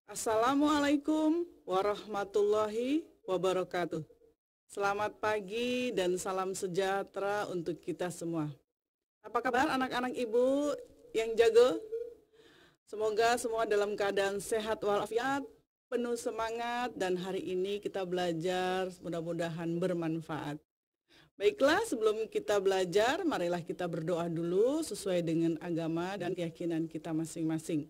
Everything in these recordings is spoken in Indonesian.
Assalamualaikum warahmatullahi wabarakatuh. Selamat pagi dan salam sejahtera untuk kita semua. Apa kabar anak-anak ibu yang jago? Semoga semua dalam keadaan sehat walafiat, penuh semangat, dan hari ini kita belajar mudah-mudahan bermanfaat. Baiklah, sebelum kita belajar, marilah kita berdoa dulu sesuai dengan agama dan keyakinan kita masing-masing.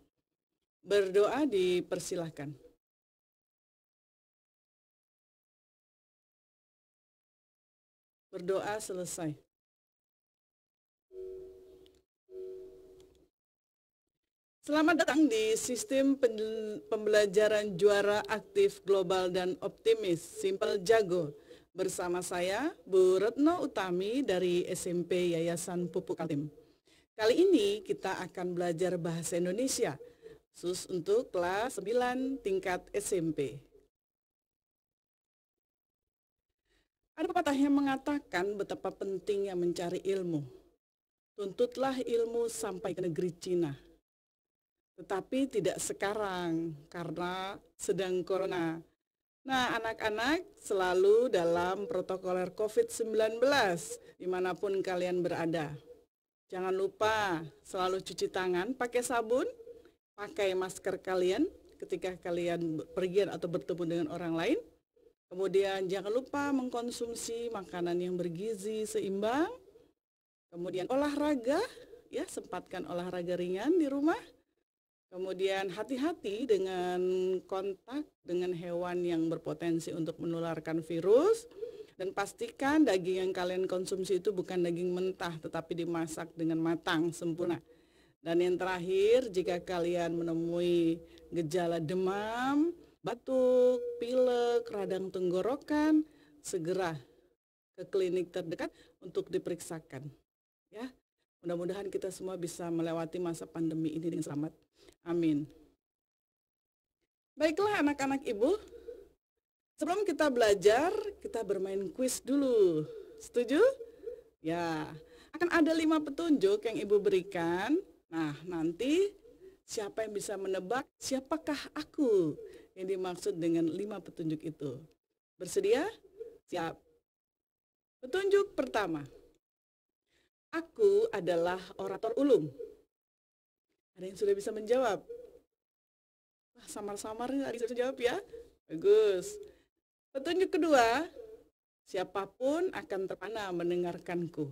Berdoa dipersilahkan. Berdoa selesai. Selamat datang di sistem pembelajaran juara aktif global dan optimis Simple Jago. Bersama saya Bu Retno Utami dari SMP Yayasan Pupuk Kaltim. Kali ini kita akan belajar bahasa Indonesia khusus untuk kelas 9 tingkat SMP. Ada pepatah yang mengatakan betapa pentingnya mencari ilmu. Tuntutlah ilmu sampai ke negeri Cina. Tetapi tidak sekarang karena sedang corona. Nah, anak-anak selalu dalam protokoler COVID-19 dimanapun kalian berada. Jangan lupa selalu cuci tangan pakai sabun, pakai masker kalian ketika kalian pergi atau bertemu dengan orang lain. Kemudian jangan lupa mengkonsumsi makanan yang bergizi seimbang. Kemudian olahraga, ya sempatkan olahraga ringan di rumah. Kemudian hati-hati dengan kontak dengan hewan yang berpotensi untuk menularkan virus. Dan pastikan daging yang kalian konsumsi itu bukan daging mentah, tetapi dimasak dengan matang, sempurna. Dan yang terakhir, jika kalian menemui gejala demam, batuk, pilek, radang tenggorokan, segera ke klinik terdekat untuk diperiksakan. Ya, mudah-mudahan kita semua bisa melewati masa pandemi ini dengan selamat. Amin. Baiklah anak-anak ibu, sebelum kita belajar, kita bermain kuis dulu. Setuju? Ya, akan ada 5 petunjuk yang ibu berikan. Nah, nanti siapa yang bisa menebak siapakah aku yang dimaksud dengan 5 petunjuk itu. Bersedia? Siap. Petunjuk pertama. Aku adalah orator ulung. Ada yang sudah bisa menjawab? Wah, samar-samar ada yang bisa jawab ya? Bagus. Petunjuk kedua, siapapun akan terpana mendengarkanku.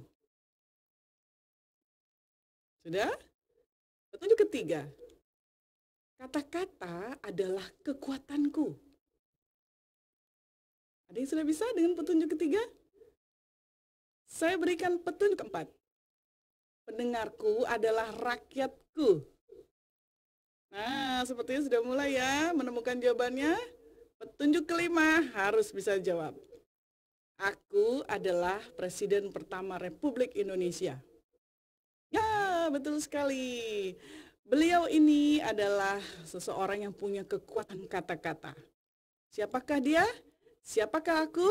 Sudah? Petunjuk ketiga, kata-kata adalah kekuatanku. Ada yang sudah bisa dengan petunjuk ketiga? Saya berikan petunjuk keempat. Pendengarku adalah rakyatku. Nah, sepertinya sudah mulai ya menemukan jawabannya. Petunjuk kelima harus bisa jawab. Aku adalah Presiden pertama Republik Indonesia. Ya, betul sekali. Beliau ini adalah seseorang yang punya kekuatan kata-kata. Siapakah dia? Siapakah aku?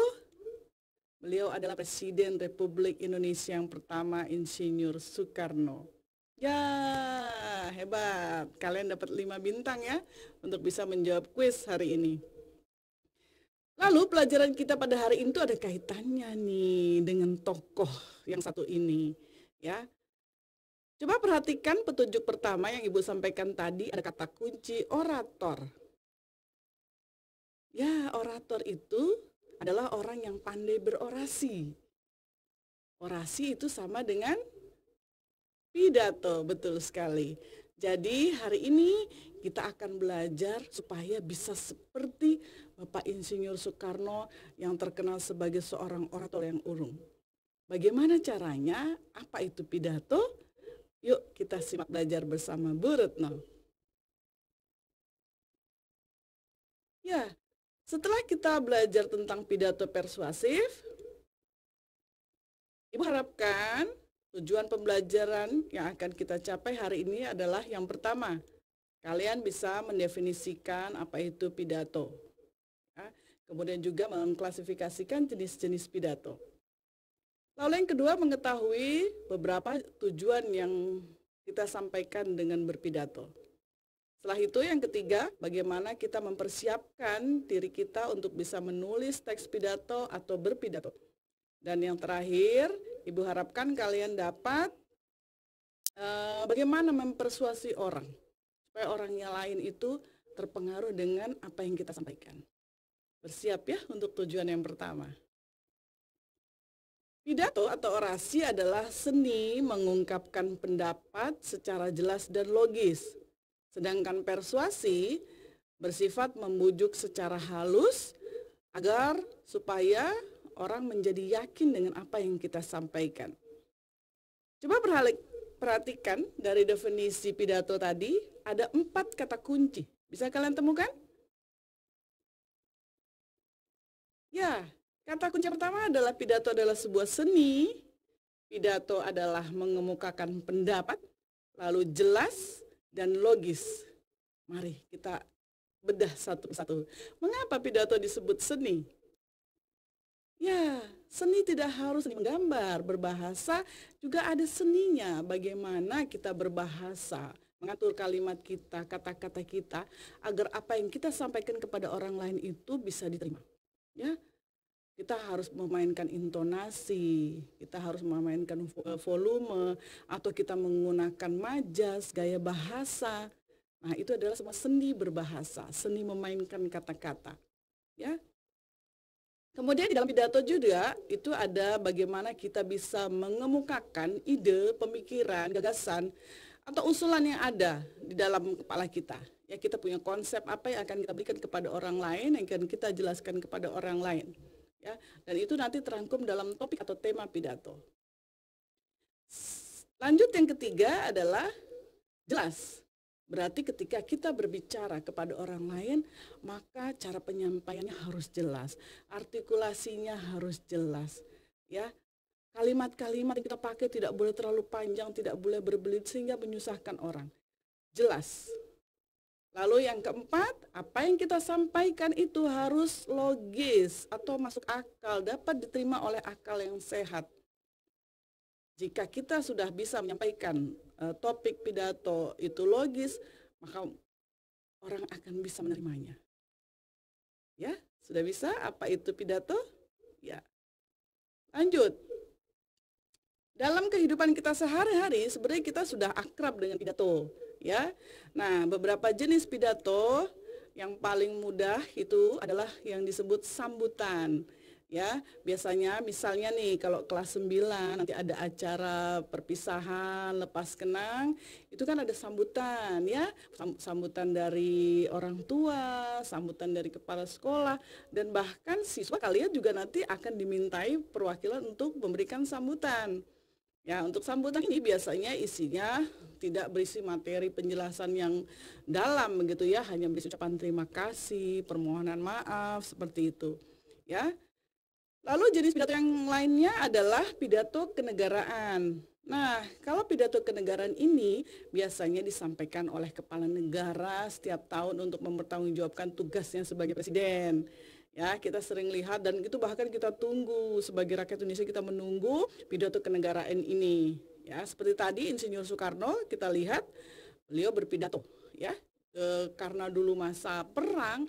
Beliau adalah Presiden Republik Indonesia yang pertama, Insinyur Soekarno. Ya, hebat. Kalian dapat 5 bintang ya untuk bisa menjawab kuis hari ini. Lalu pelajaran kita pada hari ini tuh ada kaitannya nih dengan tokoh yang satu ini, ya. Coba perhatikan petunjuk pertama yang Ibu sampaikan tadi, ada kata kunci orator. Ya, orator itu adalah orang yang pandai berorasi. Orasi itu sama dengan pidato, betul sekali. Jadi hari ini kita akan belajar supaya bisa seperti Bapak Insinyur Soekarno yang terkenal sebagai seorang orator yang urung. Bagaimana caranya? Apa itu pidato? Yuk kita simak belajar bersama Bu Retno. Ya, setelah kita belajar tentang pidato persuasif, Ibu harapkan tujuan pembelajaran yang akan kita capai hari ini adalah yang pertama, kalian bisa mendefinisikan apa itu pidato. Ya, kemudian juga mengklasifikasikan jenis-jenis pidato. Lalu yang kedua, mengetahui beberapa tujuan yang kita sampaikan dengan berpidato. Setelah itu yang ketiga, bagaimana kita mempersiapkan diri kita untuk bisa menulis teks pidato atau berpidato. Dan yang terakhir, Ibu harapkan kalian dapat bagaimana mempersuasi orang supaya orang yang lain itu terpengaruh dengan apa yang kita sampaikan. Bersiap ya untuk tujuan yang pertama. Pidato atau orasi adalah seni mengungkapkan pendapat secara jelas dan logis. Sedangkan persuasi bersifat membujuk secara halus agar supaya orang menjadi yakin dengan apa yang kita sampaikan. Coba perhatikan dari definisi pidato tadi, ada 4 kata kunci. Bisa kalian temukan? Ya, kata kunci pertama adalah pidato adalah sebuah seni. Pidato adalah mengemukakan pendapat, lalu jelas dan logis. Mari kita bedah satu-satu. Mengapa pidato disebut seni? Ya, seni tidak harus menggambar, berbahasa juga ada seninya. Bagaimana kita berbahasa, mengatur kalimat kita, kata-kata kita, agar apa yang kita sampaikan kepada orang lain itu bisa diterima. Ya, kita harus memainkan intonasi, kita harus memainkan volume, atau kita menggunakan majas, gaya bahasa. Nah, itu adalah semua seni berbahasa, seni memainkan kata-kata. Ya. Kemudian di dalam pidato juga itu ada bagaimana kita bisa mengemukakan ide, pemikiran, gagasan, atau usulan yang ada di dalam kepala kita. Ya, kita punya konsep apa yang akan kita berikan kepada orang lain, yang akan kita jelaskan kepada orang lain. Ya, dan itu nanti terangkum dalam topik atau tema pidato. Lanjut yang ketiga adalah jelas. Berarti ketika kita berbicara kepada orang lain, maka cara penyampaiannya harus jelas, artikulasinya harus jelas. Ya, kalimat-kalimat yang kita pakai tidak boleh terlalu panjang, tidak boleh berbelit sehingga menyusahkan orang. Jelas. Lalu yang keempat, apa yang kita sampaikan itu harus logis atau masuk akal, dapat diterima oleh akal yang sehat. Jika kita sudah bisa menyampaikan topik pidato itu logis, maka orang akan bisa menerimanya. Ya, sudah bisa? Apa itu pidato? Ya. Lanjut. Dalam kehidupan kita sehari-hari, sebenarnya kita sudah akrab dengan pidato. Ya, nah beberapa jenis pidato yang paling mudah itu adalah yang disebut sambutan. Ya, biasanya misalnya nih kalau kelas 9 nanti ada acara perpisahan, lepas kenang, itu kan ada sambutan ya, sambutan dari orang tua, sambutan dari kepala sekolah, dan bahkan siswa kalian juga nanti akan dimintai perwakilan untuk memberikan sambutan. Ya, untuk sambutan ini biasanya isinya tidak berisi materi penjelasan yang dalam begitu ya, hanya berisi ucapan terima kasih, permohonan maaf, seperti itu. Ya. Lalu jenis pidato yang lainnya adalah pidato kenegaraan. Nah, kalau pidato kenegaraan ini biasanya disampaikan oleh kepala negara setiap tahun untuk mempertanggungjawabkan tugasnya sebagai presiden. Ya, kita sering lihat dan itu bahkan kita tunggu sebagai rakyat Indonesia, kita menunggu pidato kenegaraan ini. Ya, seperti tadi Insinyur Soekarno kita lihat beliau berpidato ya. Karena dulu masa perang,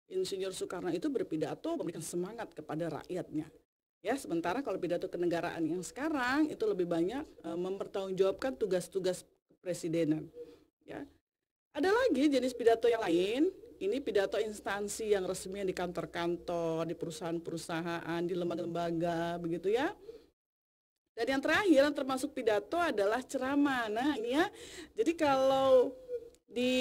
Insinyur Soekarno itu berpidato memberikan semangat kepada rakyatnya. Ya, sementara kalau pidato kenegaraan yang sekarang itu lebih banyak mempertanggungjawabkan tugas-tugas kepresidenan. Ya. Ada lagi jenis pidato yang lain, ini pidato instansi yang resmi di kantor-kantor, di perusahaan-perusahaan, di lembaga-lembaga, begitu ya. Dan yang terakhir yang termasuk pidato adalah ceramah. Nah, ini ya. Jadi kalau di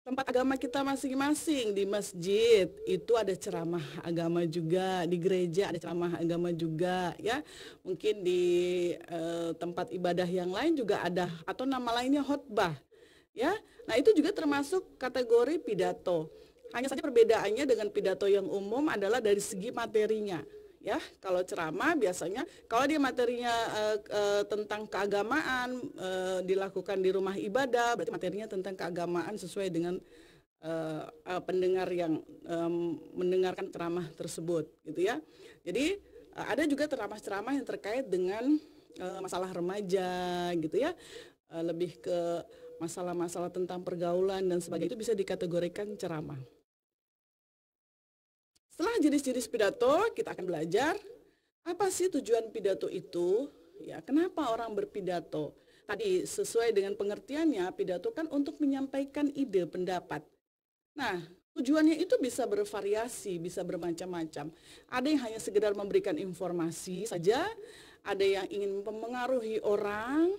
tempat agama kita masing-masing, di masjid itu ada ceramah agama juga, di gereja ada ceramah agama juga ya. Mungkin di tempat ibadah yang lain juga ada, atau nama lainnya khotbah ya. Nah, itu juga termasuk kategori pidato. Hanya saja perbedaannya dengan pidato yang umum adalah dari segi materinya. Ya, kalau ceramah biasanya kalau dia materinya tentang keagamaan, dilakukan di rumah ibadah, berarti materinya tentang keagamaan sesuai dengan pendengar yang mendengarkan ceramah tersebut, gitu ya. Jadi ada juga ceramah-ceramah yang terkait dengan masalah remaja, gitu ya, lebih ke masalah-masalah tentang pergaulan dan sebagainya, itu bisa dikategorikan ceramah. Setelah jenis-jenis pidato, kita akan belajar apa sih tujuan pidato itu? Ya, kenapa orang berpidato? Tadi sesuai dengan pengertiannya, pidato kan untuk menyampaikan ide, pendapat. Nah, tujuannya itu bisa bervariasi, bisa bermacam-macam. Ada yang hanya sekedar memberikan informasi saja, ada yang ingin mempengaruhi orang,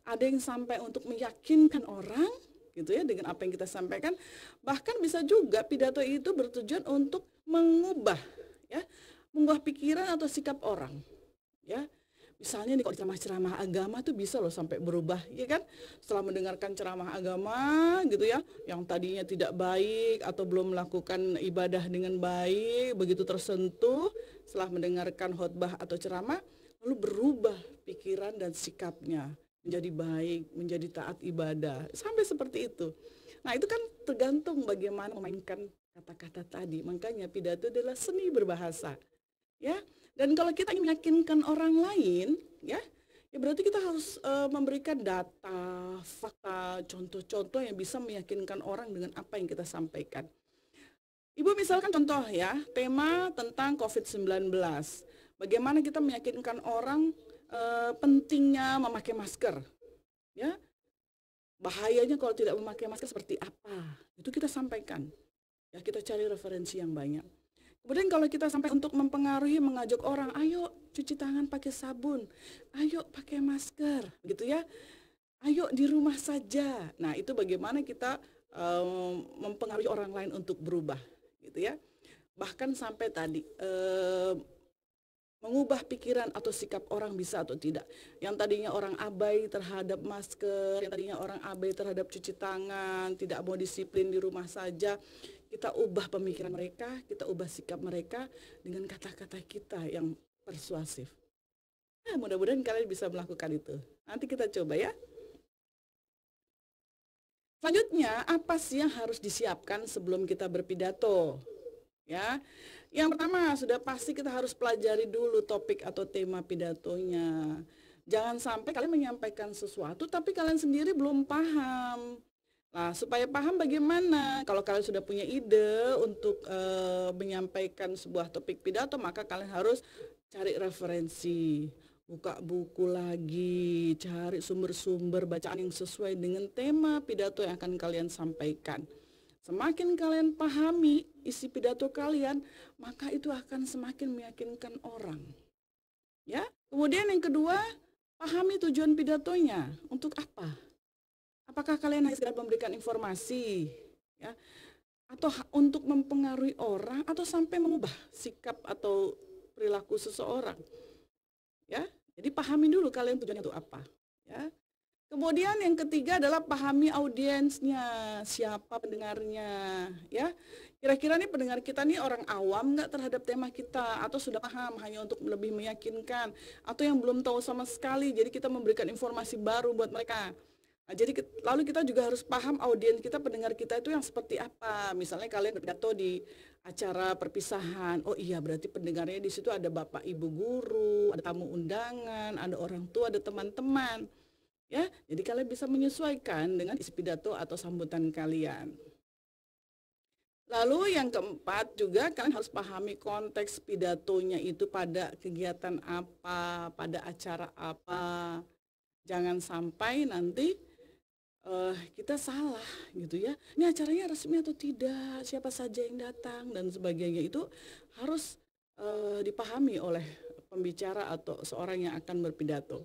ada yang sampai untuk meyakinkan orang, gitu ya, dengan apa yang kita sampaikan. Bahkan bisa juga pidato itu bertujuan untuk mengubah, ya, mengubah pikiran atau sikap orang, ya. Misalnya nih kalau ceramah-ceramah agama tuh bisa loh sampai berubah, ya kan? Setelah mendengarkan ceramah agama gitu ya, yang tadinya tidak baik atau belum melakukan ibadah dengan baik, begitu tersentuh setelah mendengarkan khotbah atau ceramah, lalu berubah pikiran dan sikapnya menjadi baik, menjadi taat ibadah, sampai seperti itu. Nah, itu kan tergantung bagaimana memainkan kata-kata tadi. Makanya pidato adalah seni berbahasa. Ya, dan kalau kita ingin meyakinkan orang lain, ya berarti kita harus memberikan data, fakta, contoh-contoh yang bisa meyakinkan orang dengan apa yang kita sampaikan. Ibu misalkan contoh ya, tema tentang COVID-19. Bagaimana kita meyakinkan orang pentingnya memakai masker, ya, bahayanya kalau tidak memakai masker seperti apa, itu kita sampaikan. Ya, kita cari referensi yang banyak. Kemudian kalau kita sampai untuk mempengaruhi, mengajak orang, ayo cuci tangan pakai sabun, ayo pakai masker, gitu ya, ayo di rumah saja. Nah, itu bagaimana kita mempengaruhi orang lain untuk berubah, gitu ya. Bahkan sampai tadi mengubah pikiran atau sikap orang bisa atau tidak. Yang tadinya orang abai terhadap masker, yang tadinya orang abai terhadap cuci tangan, tidak mau disiplin di rumah saja, kita ubah pemikiran mereka, kita ubah sikap mereka dengan kata-kata kita yang persuasif. Nah, mudah-mudahan kalian bisa melakukan itu. Nanti kita coba ya. Selanjutnya, apa sih yang harus disiapkan sebelum kita berpidato? Ya, yang pertama sudah pasti kita harus pelajari dulu topik atau tema pidatonya. Jangan sampai kalian menyampaikan sesuatu tapi kalian sendiri belum paham. Nah, supaya paham bagaimana, kalau kalian sudah punya ide untuk menyampaikan sebuah topik pidato, maka kalian harus cari referensi, buka buku lagi, cari sumber-sumber bacaan yang sesuai dengan tema pidato yang akan kalian sampaikan. Semakin kalian pahami isi pidato kalian, maka itu akan semakin meyakinkan orang. Ya. Kemudian yang kedua, pahami tujuan pidatonya. Untuk apa? Apakah kalian hanya sekedar memberikan informasi, ya, atau untuk mempengaruhi orang, atau sampai mengubah sikap atau perilaku seseorang? Ya. Jadi pahami dulu kalian tujuannya itu apa. Ya. Kemudian yang ketiga adalah pahami audiensnya, siapa pendengarnya, ya. Kira-kira nih pendengar kita nih orang awam nggak terhadap tema kita, atau sudah paham hanya untuk lebih meyakinkan, atau yang belum tahu sama sekali, jadi kita memberikan informasi baru buat mereka. Nah, jadi lalu kita juga harus paham audiens kita, pendengar kita itu yang seperti apa. Misalnya kalian berpidato di acara perpisahan, oh iya berarti pendengarnya di situ ada bapak ibu guru, ada tamu undangan, ada orang tua, ada teman-teman. Ya, jadi kalian bisa menyesuaikan dengan isi pidato atau sambutan kalian. Lalu yang keempat juga kalian harus pahami konteks pidatonya itu pada kegiatan apa, pada acara apa. Jangan sampai nanti kita salah gitu ya. Ini acaranya resmi atau tidak, siapa saja yang datang dan sebagainya, itu harus dipahami oleh pembicara atau seorang yang akan berpidato.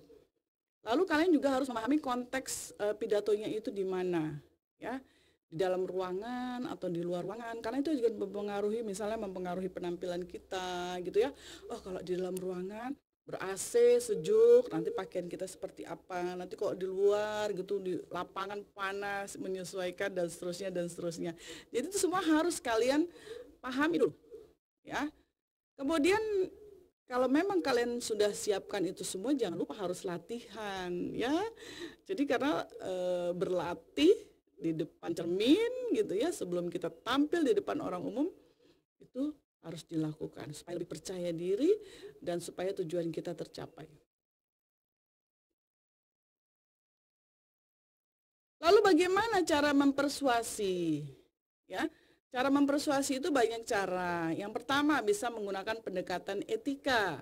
Lalu kalian juga harus memahami konteks pidatonya itu di mana, ya, di dalam ruangan atau di luar ruangan, karena itu juga mempengaruhi, misalnya mempengaruhi penampilan kita, gitu ya. Oh, kalau di dalam ruangan ber-AC sejuk, nanti pakaian kita seperti apa, nanti kalau di luar gitu, di lapangan panas, menyesuaikan dan seterusnya dan seterusnya. Jadi itu semua harus kalian pahami dulu, ya. Kemudian kalau memang kalian sudah siapkan itu semua, jangan lupa harus latihan, ya. Jadi karena berlatih di depan cermin gitu ya, sebelum kita tampil di depan orang umum, itu harus dilakukan supaya lebih percaya diri dan supaya tujuan kita tercapai. Lalu bagaimana cara mempersuasi? Ya, cara mempersuasi itu banyak cara. Yang pertama bisa menggunakan pendekatan etika.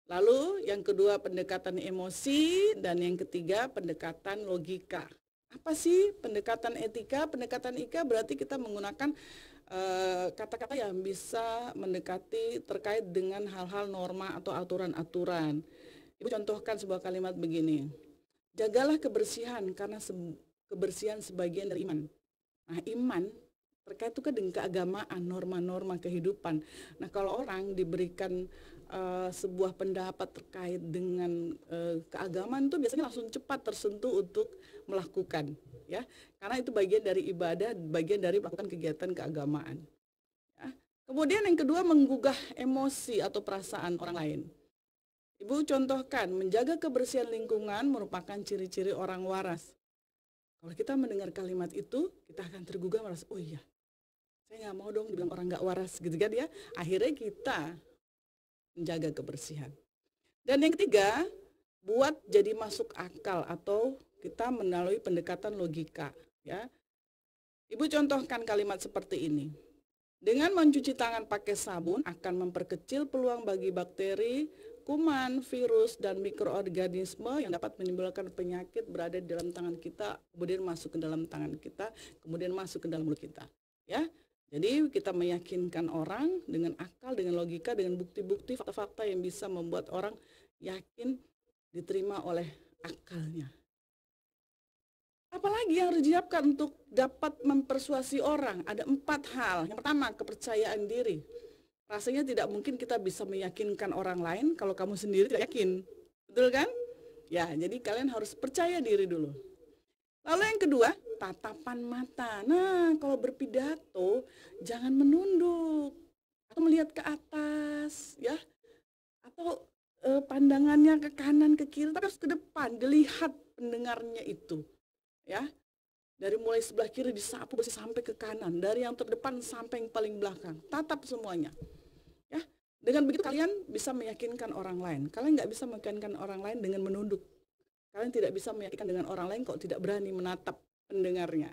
Lalu yang kedua pendekatan emosi, dan yang ketiga pendekatan logika. Apa sih pendekatan etika? Pendekatan etika berarti kita menggunakan kata-kata yang bisa mendekati terkait dengan hal-hal norma atau aturan-aturan. Ibu contohkan sebuah kalimat begini. Jagalah kebersihan karena kebersihan sebagian dari iman. Nah, iman terkait itu dengan keagamaan, norma-norma kehidupan. Nah, kalau orang diberikan sebuah pendapat terkait dengan keagamaan itu biasanya langsung cepat tersentuh untuk melakukan, ya, karena itu bagian dari ibadah, bagian dari melakukan kegiatan keagamaan. Ya. Kemudian yang kedua menggugah emosi atau perasaan orang lain. Ibu contohkan, menjaga kebersihan lingkungan merupakan ciri-ciri orang waras. Kalau kita mendengar kalimat itu, kita akan tergugah merasa, oh iya, saya nggak mau dong dibilang orang nggak waras, gitu kan ya. Akhirnya kita menjaga kebersihan. Dan yang ketiga, buat jadi masuk akal atau kita melalui pendekatan logika, ya. Ibu contohkan kalimat seperti ini. Dengan mencuci tangan pakai sabun akan memperkecil peluang bagi bakteri, kuman, virus, dan mikroorganisme yang dapat menimbulkan penyakit berada di dalam tangan kita, kemudian masuk ke dalam tangan kita, kemudian masuk ke dalam mulut kita, ya. Jadi kita meyakinkan orang dengan akal, dengan logika, dengan bukti-bukti, fakta-fakta yang bisa membuat orang yakin diterima oleh akalnya. Apalagi yang harus disiapkan untuk dapat mempersuasi orang? Ada 4 hal. Yang pertama, kepercayaan diri. Rasanya tidak mungkin kita bisa meyakinkan orang lain kalau kamu sendiri tidak yakin. Betul kan? Ya, jadi kalian harus percaya diri dulu. Lalu yang kedua, tatapan mata. Nah, kalau berpidato jangan menunduk atau melihat ke atas, ya, atau pandangannya ke kanan ke kiri, tapi harus ke depan, dilihat pendengarnya itu, ya. Dari mulai sebelah kiri disapu sampai ke kanan, dari yang terdepan sampai yang paling belakang, tatap semuanya, ya. Dengan begitu kalian bisa meyakinkan orang lain. Kalian nggak bisa meyakinkan orang lain dengan menunduk. Kalian tidak bisa meyakinkan dengan orang lain kalau tidak berani menatap pendengarnya.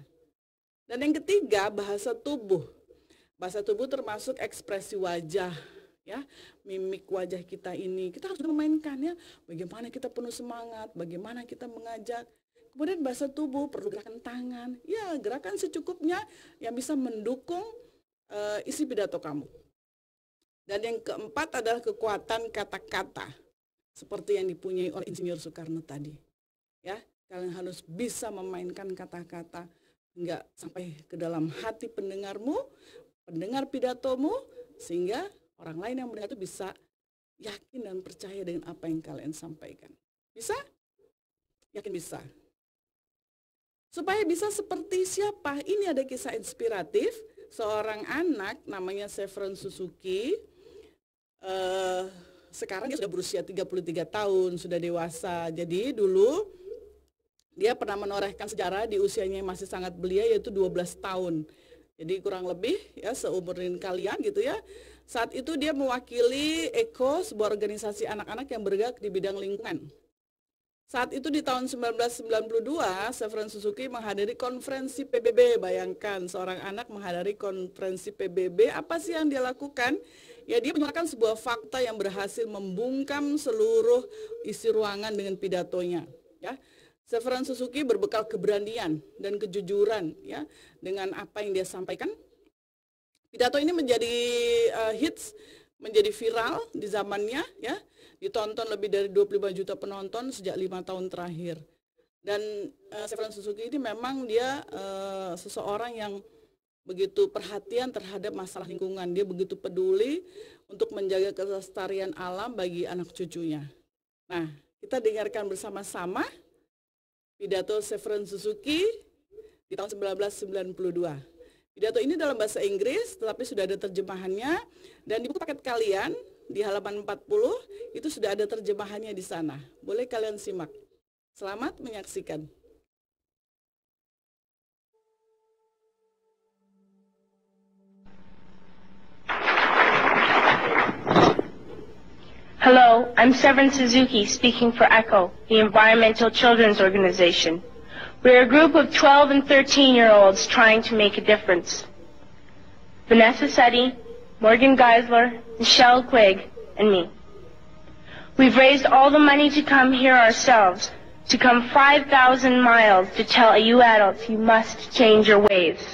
Dan yang ketiga, bahasa tubuh. Bahasa tubuh termasuk ekspresi wajah, ya, mimik wajah kita ini. Kita harus memainkan, ya, bagaimana kita penuh semangat, bagaimana kita mengajak. Kemudian bahasa tubuh, perlu gerakan tangan, ya, gerakan secukupnya yang bisa mendukung isi pidato kamu. Dan yang keempat adalah kekuatan kata-kata, seperti yang dipunyai oleh Insinyur Soekarno tadi. Ya, kalian harus bisa memainkan kata-kata hingga sampai ke dalam hati pendengarmu, pendengar pidatomu, sehingga orang lain yang mendengar itu bisa yakin dan percaya dengan apa yang kalian sampaikan. Bisa? Yakin bisa. Supaya bisa seperti siapa? Ini ada kisah inspiratif. Seorang anak namanya Severin Suzuki. Sekarang dia sudah berusia 33 tahun, sudah dewasa. Jadi dulu dia pernah menorehkan sejarah di usianya yang masih sangat belia, yaitu 12 tahun. Jadi kurang lebih, ya, seumurin kalian gitu, ya. Saat itu dia mewakili ECO, sebuah organisasi anak-anak yang bergerak di bidang lingkungan. Saat itu di tahun 1992, Severin Suzuki menghadiri konferensi PBB. Bayangkan seorang anak menghadiri konferensi PBB, apa sih yang dia lakukan? Ya, dia menyuarakan sebuah fakta yang berhasil membungkam seluruh isi ruangan dengan pidatonya, ya. Severin Suzuki berbekal keberanian dan kejujuran, ya, dengan apa yang dia sampaikan. Pidato ini menjadi hits, menjadi viral di zamannya, ya, ditonton lebih dari 25 juta penonton sejak 5 tahun terakhir. Dan Severin Suzuki ini memang dia seseorang yang begitu perhatian terhadap masalah lingkungan. Dia begitu peduli untuk menjaga kelestarian alam bagi anak cucunya. Nah, kita dengarkan bersama-sama pidato Severin Suzuki di tahun 1992. Pidato ini dalam bahasa Inggris, tetapi sudah ada terjemahannya, dan di buku paket kalian di halaman 40 itu sudah ada terjemahannya di sana. Boleh kalian simak. Selamat menyaksikan. Hello, I'm Severin Suzuki speaking for ECHO, the Environmental Children's Organization. We're a group of 12 and 13-year-olds trying to make a difference. Vanessa Seti, Morgan Geisler, Michelle Quigg, and me. We've raised all the money to come here ourselves, to come 5,000 miles to tell you adults you must change your ways.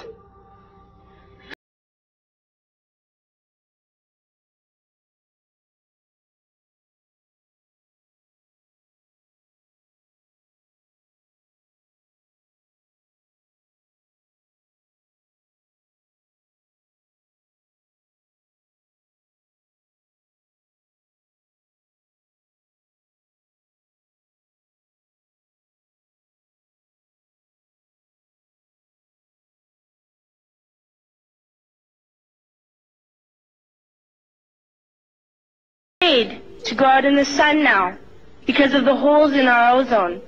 To go out in the sun now because of the holes in our ozone.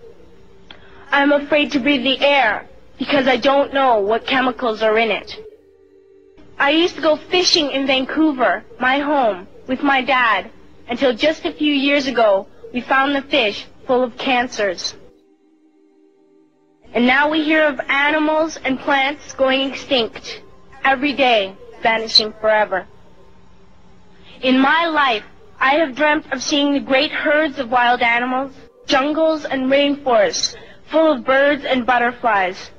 I'm afraid to breathe the air because I don't know what chemicals are in it. I used to go fishing in Vancouver, my home, with my dad, until just a few years ago we found the fish full of cancers. And now we hear of animals and plants going extinct, every day vanishing forever. In my life, I have dreamt of seeing the great herds of wild animals, jungles and rainforests full of birds and butterflies.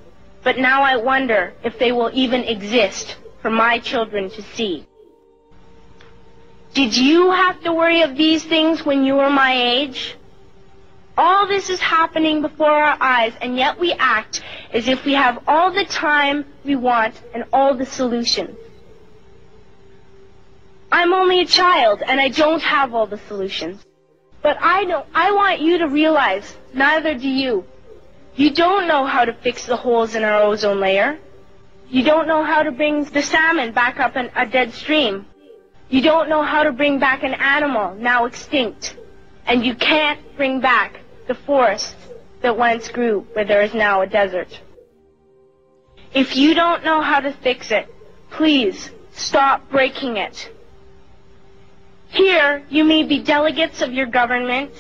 But now I wonder if they will even exist for my children to see. Did you have to worry of these things when you were my age? All this is happening before our eyes, and yet we act as if we have all the time we want and all the solutions. I'm only a child, and I don't have all the solutions. But I want you to realize, neither do you. You don't know how to fix the holes in our ozone layer. You don't know how to bring the salmon back up in a dead stream. You don't know how to bring back an animal now extinct. And you can't bring back the forest that once grew where there is now a desert. If you don't know how to fix it, please stop breaking it. Here, you may be delegates of your government,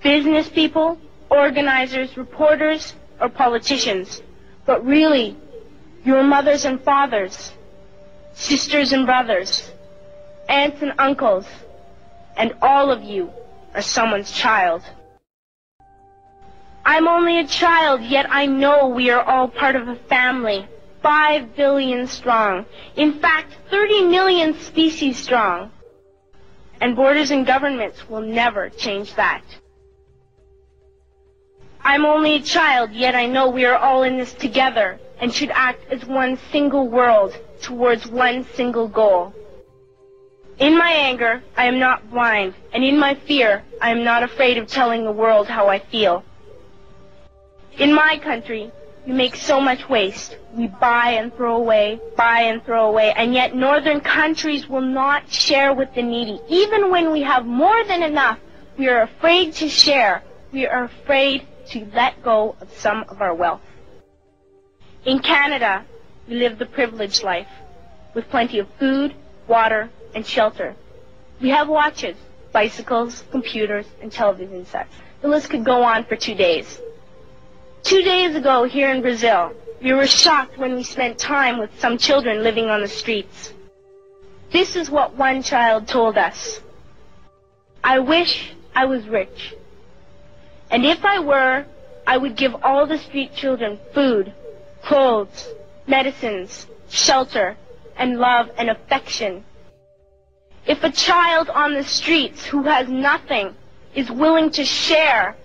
business people, organizers, reporters, or politicians, but really, your mothers and fathers, sisters and brothers, aunts and uncles, and all of you are someone's child. I'm only a child, yet I know we are all part of a family, 5 billion strong, in fact, 30 million species strong. And borders and governments will never change that. I'm only a child, yet I know we are all in this together and should act as one single world towards one single goal. In my anger, I am not blind, and in my fear, I am not afraid of telling the world how I feel. In my country, we make so much waste. We buy and throw away, and yet northern countries will not share with the needy. Even when we have more than enough, we are afraid to share. We are afraid to let go of some of our wealth. In Canada, we live the privileged life, with plenty of food, water, and shelter. We have watches, bicycles, computers, and television sets. The list could go on for 2 days. 2 days ago, here in Brazil, we were shocked when we spent time with some children living on the streets. This is what one child told us. I wish I was rich. And if I were, I would give all the street children food, clothes, medicines, shelter, and love and affection. If a child on the streets who has nothing is willing to share,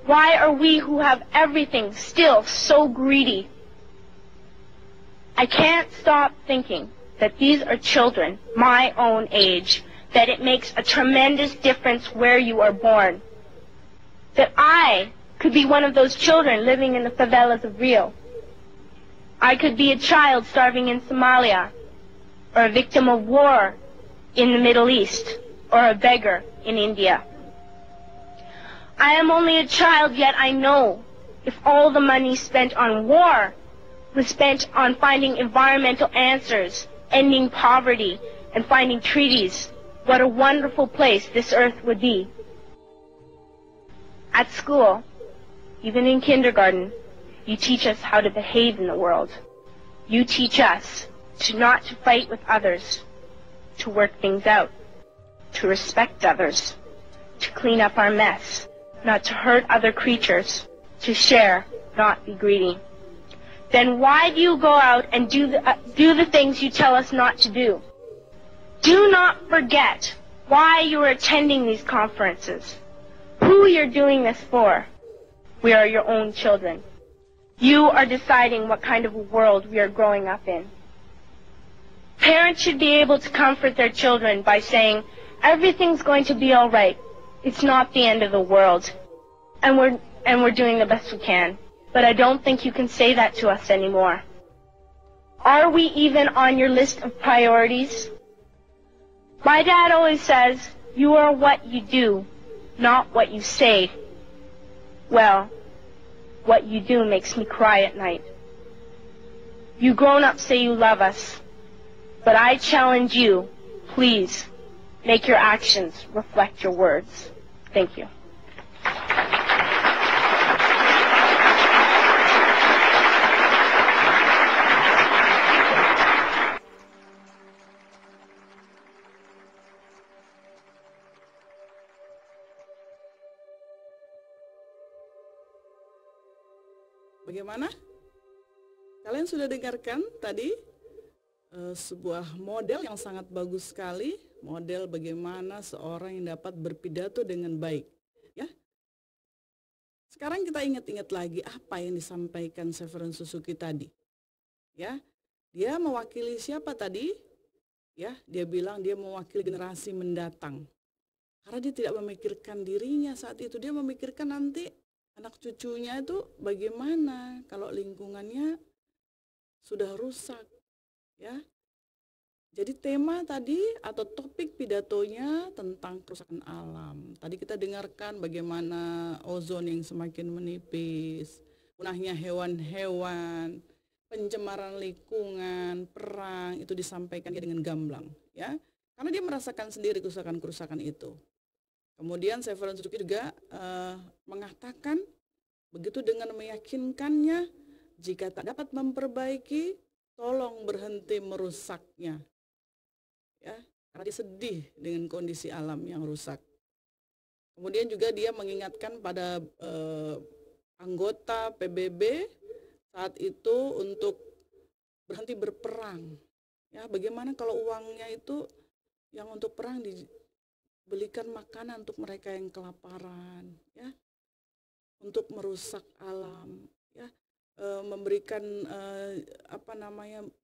why are we who have everything still so greedy? I can't stop thinking that these are children my own age, that it makes a tremendous difference where you are born. That I could be one of those children living in the favelas of Rio. I could be a child starving in Somalia, or a victim of war in the Middle East, or a beggar in India. I am only a child, yet I know if all the money spent on war was spent on finding environmental answers, ending poverty, and finding treaties, what a wonderful place this earth would be. At school, even in kindergarten, You teach us how to behave in the world. You teach us not to fight with others, to work things out, to respect others, to clean up our mess, not to hurt other creatures, to share, not be greedy. Then why do you go out and do the things you tell us not to do? Do not forget why you are attending these conferences, who you're doing this for. We are your own children. You are deciding what kind of a world we are growing up in. Parents should be able to comfort their children by saying, everything's going to be all right. It's not the end of the world. And we're doing the best we can. But I don't think you can say that to us anymore. Are we even on your list of priorities? My dad always says, you are what you do, not what you say. Well, what you do makes me cry at night. You grown-ups say you love us, but I challenge you, please, make your actions reflect your words. Thank you. Bagaimana? Kalian sudah dengarkan tadi sebuah model yang sangat bagus sekali, model bagaimana seorang yang dapat berpidato dengan baik, ya. Sekarang kita ingat-ingat lagi apa yang disampaikan Severin Suzuki tadi. Ya. Dia mewakili siapa tadi? Ya, dia bilang dia mewakili generasi mendatang. Karena dia tidak memikirkan dirinya saat itu, dia memikirkan nanti anak cucunya itu bagaimana kalau lingkungannya sudah rusak, ya. Jadi tema tadi atau topik pidatonya tentang kerusakan alam. Tadi kita dengarkan bagaimana ozon yang semakin menipis, punahnya hewan-hewan, pencemaran lingkungan, perang, itu disampaikan dengan gamblang, ya. Karena dia merasakan sendiri kerusakan-kerusakan itu. Kemudian Severin Suzuki juga mengatakan begitu dengan meyakinkannya, jika tak dapat memperbaiki, tolong berhenti merusaknya. Ya, karena dia sedih dengan kondisi alam yang rusak. Kemudian juga dia mengingatkan pada anggota PBB saat itu untuk berhenti berperang. Ya, bagaimana kalau uangnya itu yang untuk perang belikan makanan untuk mereka yang kelaparan, ya, untuk merusak alam, ya, memberikan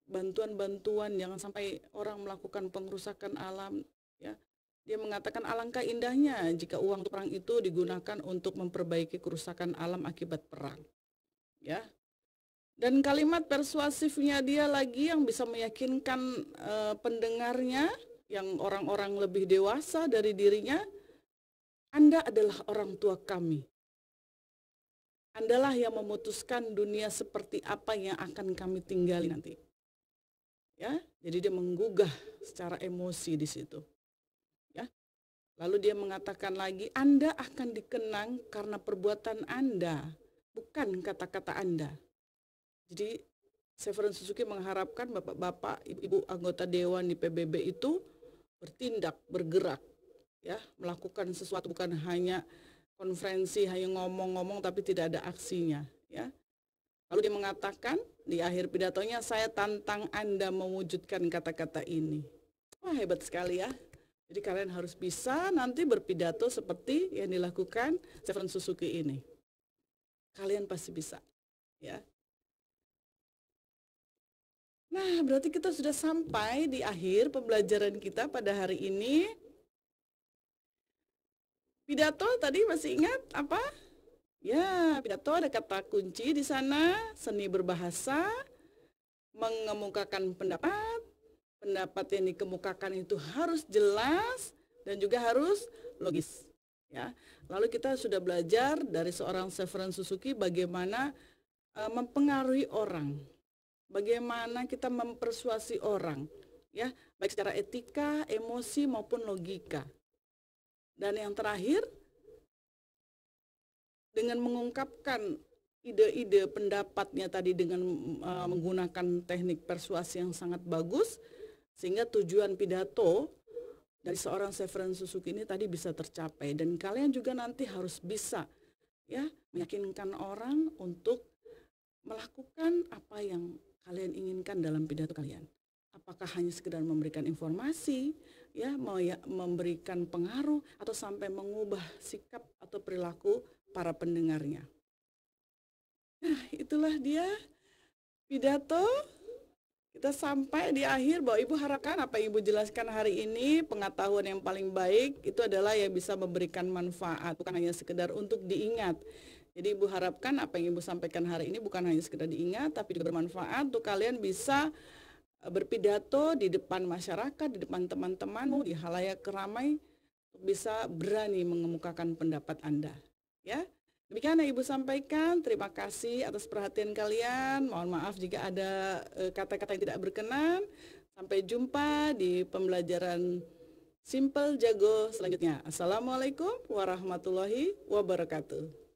bantuan-bantuan, jangan sampai orang melakukan pengrusakan alam, ya. Dia mengatakan alangkah indahnya jika uang perang itu digunakan untuk memperbaiki kerusakan alam akibat perang, ya. Dan kalimat persuasifnya dia lagi yang bisa meyakinkan pendengarnya, yang orang-orang lebih dewasa dari dirinya, Anda adalah orang tua kami. Andalah yang memutuskan dunia seperti apa yang akan kami tinggali nanti. Ya, jadi dia menggugah secara emosi di situ. Ya. Lalu dia mengatakan lagi, Anda akan dikenang karena perbuatan Anda, bukan kata-kata Anda. Jadi Severin Suzuki mengharapkan bapak-bapak, ibu-ibu anggota dewan di PBB itu bertindak, bergerak, ya, melakukan sesuatu, bukan hanya konferensi, hanya ngomong-ngomong tapi tidak ada aksinya, ya. Lalu dia mengatakan di akhir pidatonya, saya tantang Anda mewujudkan kata-kata ini. Wah, hebat sekali, ya. Jadi kalian harus bisa nanti berpidato seperti yang dilakukan Severin Suzuki ini. Kalian pasti bisa, ya. Nah, berarti kita sudah sampai di akhir pembelajaran kita pada hari ini. Pidato tadi masih ingat apa? Ya, pidato ada kata kunci di sana, seni berbahasa, mengemukakan pendapat. Pendapat yang dikemukakan itu harus jelas dan juga harus logis. Ya, lalu kita sudah belajar dari seorang Severin Suzuki bagaimana mempengaruhi orang. Bagaimana kita mempersuasi orang, ya, baik secara etika, emosi maupun logika. Dan yang terakhir, dengan mengungkapkan ide-ide pendapatnya tadi dengan menggunakan teknik persuasi yang sangat bagus, sehingga tujuan pidato dari seorang Severin Suzuki ini tadi bisa tercapai. Dan kalian juga nanti harus bisa ya meyakinkan orang untuk melakukan apa yang kalian inginkan dalam pidato kalian. Apakah hanya sekedar memberikan informasi, ya, memberikan pengaruh, atau sampai mengubah sikap atau perilaku para pendengarnya. Nah, itulah dia pidato. Kita sampai di akhir bahwa Ibu harapkan apa yang Ibu jelaskan hari ini, pengetahuan yang paling baik itu adalah yang bisa memberikan manfaat, bukan hanya sekedar untuk diingat. Jadi Ibu harapkan apa yang Ibu sampaikan hari ini bukan hanya sekedar diingat, tapi juga bermanfaat untuk kalian bisa berpidato di depan masyarakat, di depan teman-temanmu, di halayak ramai, untuk bisa berani mengemukakan pendapat Anda. Ya, demikian yang Ibu sampaikan. Terima kasih atas perhatian kalian. Mohon maaf jika ada kata-kata yang tidak berkenan. Sampai jumpa di pembelajaran Simple Jago selanjutnya. Assalamualaikum warahmatullahi wabarakatuh.